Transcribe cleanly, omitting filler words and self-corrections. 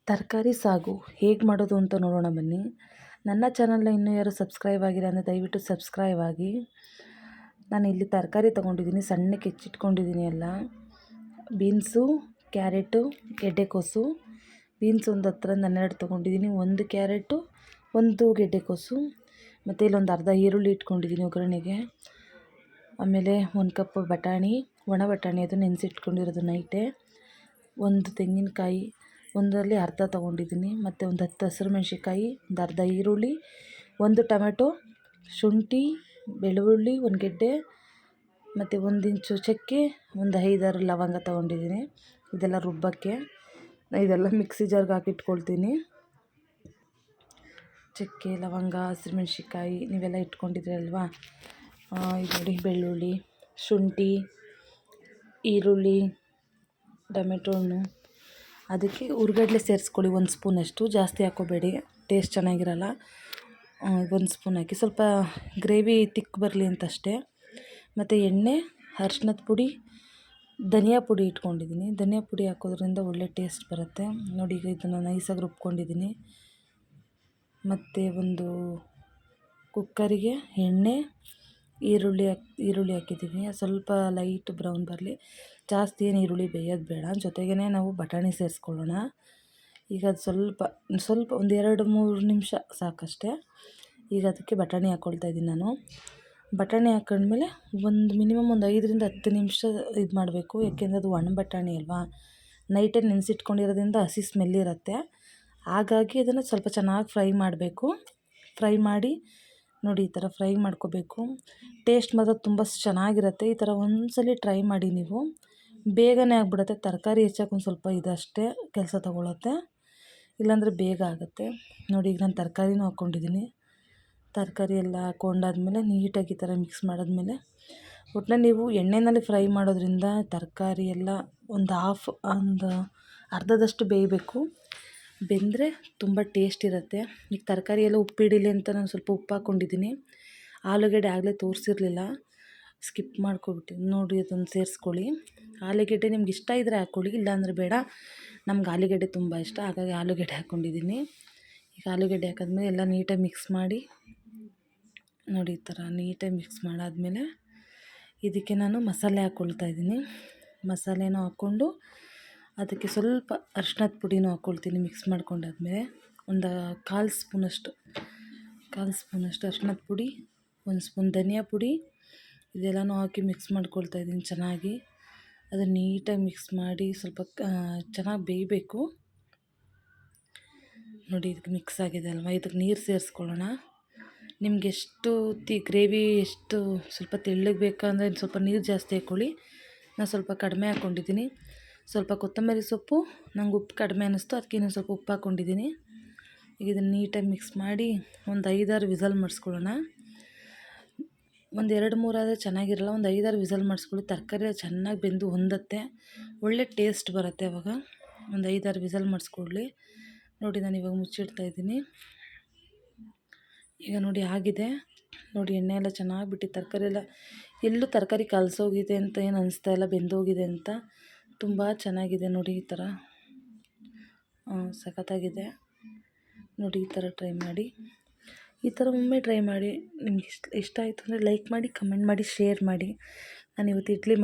ತರಕಾರಿ ಸಾಗು ಹೇಗೆ ಮಾಡೋದು ಅಂತ ನೋಡೋಣ ಬನ್ನಿ. ನನ್ನ ಚಾನಲ್ನ ಇನ್ನೂ ಯಾರು ಸಬ್ಸ್ಕ್ರೈಬ್ ಆಗಿಲ್ಲ ಅಂದರೆ ದಯವಿಟ್ಟು ಸಬ್ಸ್ಕ್ರೈಬ್ ಆಗಿ. ನಾನು ಇಲ್ಲಿ ತರಕಾರಿ ತೊಗೊಂಡಿದ್ದೀನಿ, ಸಣ್ಣಕ್ಕೆ ಹೆಚ್ಚಿಟ್ಕೊಂಡಿದ್ದೀನಿ ಎಲ್ಲ. Beans, carrot, ಗೆಡ್ಡೆಕೋಸು. ಬೀನ್ಸ್ ಒಂದು 10ರಿಂದ 12 ತೊಗೊಂಡಿದ್ದೀನಿ, 1 ಕ್ಯಾರೆಟು, 1 ಗೆಡ್ಡೆಕೋಸು, ಮತ್ತು ಇಲ್ಲೊಂದು ಅರ್ಧ ಈರುಳ್ಳಿ ಇಟ್ಕೊಂಡಿದ್ದೀನಿ ಒಗ್ಗರಣೆಗೆ. ಆಮೇಲೆ 1 ಕಪ್ ಬಟಾಣಿ, ಒಣ ಬಟಾಣಿ, ಅದು ನೆನೆಸಿಟ್ಕೊಂಡಿರೋದು ನೈಟೇ. 1 ತೆಂಗಿನಕಾಯಿ, ಒಂದರಲ್ಲಿ ಅರ್ಧ ತೊಗೊಂಡಿದ್ದೀನಿ, ಮತ್ತು ಒಂದು 10 ಹಸಿರು ಮೆಣಸಿನ್ಕಾಯಿ, ಒಂದು ಅರ್ಧ ಈರುಳ್ಳಿ, 1 ಟೊಮೆಟೊ, ಶುಂಠಿ, ಬೆಳ್ಳುಳ್ಳಿ, 1 ಗೆಡ್ಡೆ, ಮತ್ತು 1 ಇಂಚು ಚಕ್ಕೆ, ಒಂದು 5-6 ಲವಂಗ ತೊಗೊಂಡಿದ್ದೀನಿ. ಇದೆಲ್ಲ ರುಬ್ಬಕ್ಕೆ ಇದೆಲ್ಲ ಮಿಕ್ಸಿ ಜಾರ್ಗೆ ಹಾಕಿಟ್ಕೊಳ್ತೀನಿ. ಚಕ್ಕೆ, ಲವಂಗ, ಹಸಿರು ಮೆಣಸಿನ್ಕಾಯಿ ನೀವೆಲ್ಲ ಇಟ್ಕೊಂಡಿದ್ರಲ್ವಾ. ಇದು ನೋಡಿ, ಬೆಳ್ಳುಳ್ಳಿ, ಶುಂಠಿ, ಈರುಳ್ಳಿ, ಟೊಮೆಟೊ ಹಣ್ಣು. ಅದಕ್ಕೆ ಹುರ್ಗಡ್ಲೆ ಸೇರಿಸ್ಕೊಳ್ಳಿ 1 ಸ್ಪೂನಷ್ಟು, ಜಾಸ್ತಿ ಹಾಕ್ಕೋಬೇಡಿ, ಟೇಸ್ಟ್ ಚೆನ್ನಾಗಿರಲ್ಲ. 1 ಸ್ಪೂನ್ ಹಾಕಿ, ಸ್ವಲ್ಪ ಗ್ರೇವಿ ತಿಕ್ ಬರಲಿ ಅಂತಷ್ಟೇ. ಮತ್ತು ಎಣ್ಣೆ, ಅರ್ಶಿನದ ಪುಡಿ, ಧನಿಯಾ ಪುಡಿ ಇಟ್ಕೊಂಡಿದ್ದೀನಿ. ಧನಿಯಾ ಪುಡಿ ಹಾಕೋದ್ರಿಂದ ಒಳ್ಳೆ ಟೇಸ್ಟ್ ಬರುತ್ತೆ ನೋಡಿ. ಈಗ ಇದನ್ನು ನೈಸಾಗಿ ರುಬ್ಕೊಂಡಿದ್ದೀನಿ. ಮತ್ತು ಒಂದು ಕುಕ್ಕರಿಗೆ ಎಣ್ಣೆ, ಈರುಳ್ಳಿ ಹಾಕಿದ್ದೀನಿ. ಸ್ವಲ್ಪ ಲೈಟ್ ಬ್ರೌನ್ ಬರಲಿ, ಜಾಸ್ತಿ ಏನು ಈರುಳ್ಳಿ ಬೇಯೋದು ಬೇಡ. ಜೊತೆಗೇ ನಾವು ಬಟಾಣಿ ಸೇರಿಸ್ಕೊಳ್ಳೋಣ. ಈಗ ಅದು ಸ್ವಲ್ಪ ಒಂದು 2-3 ನಿಮಿಷ ಸಾಕಷ್ಟೇ. ಈಗ ಅದಕ್ಕೆ ಬಟಾಣಿ ಹಾಕ್ಕೊಳ್ತಾ ಇದ್ದೀನಿ ನಾನು. ಬಟಾಣಿ ಹಾಕೊಂಡ್ಮೇಲೆ ಮಿನಿಮಮ್ ಒಂದು 5ರಿಂದ 10 ನಿಮಿಷ ಇದು ಮಾಡಬೇಕು. ಯಾಕೆಂದರೆ ಅದು ಒಣ ಬಟಾಣಿ ಅಲ್ವಾ, ನೈಟೇ ನೆನೆಸಿಟ್ಕೊಂಡಿರೋದ್ರಿಂದ ಹಸಿ ಸ್ಮೆಲ್ ಇರುತ್ತೆ. ಹಾಗಾಗಿ ಅದನ್ನು ಸ್ವಲ್ಪ ಚೆನ್ನಾಗಿ ಫ್ರೈ ಮಾಡಬೇಕು. ಫ್ರೈ ಮಾಡಿ ನೋಡಿ, ಈ ಥರ ಫ್ರೈ ಮಾಡ್ಕೋಬೇಕು. ಟೇಸ್ಟ್ ಮಾತ್ರ ತುಂಬ ಚೆನ್ನಾಗಿರುತ್ತೆ. ಈ ಥರ ಒಂದ್ಸಲ ಟ್ರೈ ಮಾಡಿ ನೀವು, ಬೇಗನೆ ಆಗಿಬಿಡುತ್ತೆ. ತರಕಾರಿ ಹೆಚ್ಚೋಕೆ ಒಂದು ಸ್ವಲ್ಪ ಇದಷ್ಟೇ ಕೆಲಸ ತೊಗೊಳುತ್ತೆ, ಇಲ್ಲಾಂದರೆ ಬೇಗ ಆಗುತ್ತೆ ನೋಡಿ. ಈಗ ನಾನು ತರಕಾರಿನೂ ಹಾಕ್ಕೊಂಡಿದ್ದೀನಿ. ತರಕಾರಿ ಎಲ್ಲ ಹಾಕ್ಕೊಂಡಾದ್ಮೇಲೆ ನೀಟಾಗಿ ಈ ಥರ ಮಿಕ್ಸ್ ಮಾಡಾದ್ಮೇಲೆ, ಒಟ್ಟಿನಲ್ಲಿ ನೀವು ಎಣ್ಣೆಯಲ್ಲಿ ಫ್ರೈ ಮಾಡೋದ್ರಿಂದ ತರಕಾರಿ ಎಲ್ಲ ಒಂದು ಅರ್ಧದಷ್ಟು ಬೇಯಬೇಕು. ಬೆಂದರೆ ತುಂಬ ಟೇಸ್ಟ್ ಇರುತ್ತೆ. ಈಗ ತರಕಾರಿ ಎಲ್ಲ ಉಪ್ಪಿಡಿಲಿ ಅಂತ ನಾನು ಸ್ವಲ್ಪ ಉಪ್ಪು ಹಾಕ್ಕೊಂಡಿದ್ದೀನಿ. ಆಲೂಗಡ್ಡೆ ಆಗಲೇ ತೋರಿಸಿರಲಿಲ್ಲ, ಸ್ಕಿಪ್ ಮಾಡ್ಕೊಬಿಟ್ಟಿದ್ದೀನಿ ನೋಡಿ. ಅದನ್ನು ಸೇರಿಸ್ಕೊಳ್ಳಿ. ಆಲೂಗೆಡ್ಡೆ ನಿಮ್ಗೆ ಇಷ್ಟ ಇದ್ದರೆ ಹಾಕ್ಕೊಳ್ಳಿ, ಇಲ್ಲಾಂದರೆ ಬೇಡ. ನಮ್ಗೆ ಆಲೂಗೆಡ್ಡೆ ತುಂಬ ಇಷ್ಟ, ಹಾಗಾಗಿ ಆಲೂಗೆಡ್ಡೆ ಹಾಕ್ಕೊಂಡಿದ್ದೀನಿ. ಈಗ ಆಲೂಗೆಡ್ಡೆ ಹಾಕಿದ್ಮೇಲೆ ಎಲ್ಲ ನೀಟಾಗಿ ಮಿಕ್ಸ್ ಮಾಡಿ ನೋಡಿ. ಈ ಥರ ನೀಟಾಗಿ ಮಿಕ್ಸ್ ಮಾಡಾದ್ಮೇಲೆ ಇದಕ್ಕೆ ನಾನು ಮಸಾಲೆ ಹಾಕ್ಕೊಳ್ತಾ ಇದ್ದೀನಿ. ಮಸಾಲೆನೂ ಹಾಕ್ಕೊಂಡು ಅದಕ್ಕೆ ಸ್ವಲ್ಪ ಅರ್ಶಿನದ ಪುಡಿನೂ ಹಾಕ್ಕೊಳ್ತೀನಿ. ಮಿಕ್ಸ್ ಮಾಡ್ಕೊಂಡಾದ್ಮೇಲೆ ಒಂದು 1/4 ಸ್ಪೂನಷ್ಟು ಅರ್ಶಿನದ ಪುಡಿ, 1 ಸ್ಪೂನ್ ಧನಿಯಾ ಪುಡಿ, ಇದೆಲ್ಲನೂ ಹಾಕಿ ಮಿಕ್ಸ್ ಮಾಡ್ಕೊಳ್ತಾ ಇದ್ದೀನಿ ಚೆನ್ನಾಗಿ. ಅದನ್ನು ನೀಟಾಗಿ ಮಿಕ್ಸ್ ಮಾಡಿ ಸ್ವಲ್ಪ ಚೆನ್ನಾಗಿ ಬೇಯಬೇಕು ನೋಡಿ. ಇದಕ್ಕೆ ಮಿಕ್ಸ್ ಆಗಿದೆ ಅಲ್ವಾ, ಇದಕ್ಕೆ ನೀರು ಸೇರಿಸ್ಕೊಳ್ಳೋಣ. ನಿಮ್ಗೆ ಎಷ್ಟು ಗ್ರೇವಿ ಎಷ್ಟು ಸ್ವಲ್ಪ ತೆಳ್ಳಗೆ ಬೇಕಂದರೆ ಸ್ವಲ್ಪ ನೀರು ಜಾಸ್ತಿ ಹಾಕ್ಕೊಳ್ಳಿ. ನಾನು ಸ್ವಲ್ಪ ಕಡಿಮೆ ಹಾಕ್ಕೊಂಡಿದ್ದೀನಿ. ಸ್ವಲ್ಪ ಕೊತ್ತಂಬರಿ ಸೊಪ್ಪು, ನಂಗೆ ಉಪ್ಪು ಕಡಿಮೆ ಅನ್ನಿಸ್ತು, ಅದಕ್ಕೆ ಇನ್ನೊಂದು ಸ್ವಲ್ಪ ಉಪ್ಪು ಹಾಕ್ಕೊಂಡಿದ್ದೀನಿ. ಈಗ ಇದನ್ನು ನೀಟಾಗಿ ಮಿಕ್ಸ್ ಮಾಡಿ ಒಂದು 5-6 ವಿಸಲ್ ಮಾಡಿಸ್ಕೊಳ್ಳೋಣ. ಒಂದು 2-3 ಆದರೆ ಚೆನ್ನಾಗಿರಲ್ಲ, ಒಂದು 5-6 ವಿಸಲ್ ಮಾಡಿಸ್ಕೊಳ್ಳಿ. ತರಕಾರಿ ಚೆನ್ನಾಗಿ ಬೆಂದು ಹೊಂದತ್ತೆ, ಒಳ್ಳೆ ಟೇಸ್ಟ್ ಬರುತ್ತೆ ಅವಾಗ. ಒಂದು 5-6 ವಿಸಲ್ ಮಾಡಿಸ್ಕೊಳ್ಳಿ ನೋಡಿ. ನಾನು ಇವಾಗ ಮುಚ್ಚಿಡ್ತಾಯಿದ್ದೀನಿ. ಈಗ ನೋಡಿ ಆಗಿದೆ ನೋಡಿ. ಎಣ್ಣೆ ಎಲ್ಲ ಚೆನ್ನಾಗಿ ಬಿಟ್ಟು ತರಕಾರಿ ಎಲ್ಲ ಎಲ್ಲೂ ತರಕಾರಿ ಕಲಸೋಗಿದೆ ಅಂತ ಏನು ಅನಿಸ್ತಾ ಇಲ್ಲ, ಬೆಂದೋಗಿದೆ ಅಂತ. ತುಂಬ ಚೆನ್ನಾಗಿದೆ ನೋಡಿ. ಈ ಥರ ಸಖತ್ತಾಗಿದೆ ನೋಡಿ. ಈ ಥರ ಟ್ರೈ ಮಾಡಿ, ಈ ಥರ ಒಮ್ಮೆ ಟ್ರೈ ಮಾಡಿ. ನಿಮ್ಗೆ ಇಷ್ಟ ಆಯಿತು ಅಂದರೆ ಲೈಕ್ ಮಾಡಿ, ಕಮೆಂಟ್ ಮಾಡಿ, ಶೇರ್ ಮಾಡಿ. ನಾನು ಇವತ್ತು ಇಡ್ಲಿ ಮಾಡಿ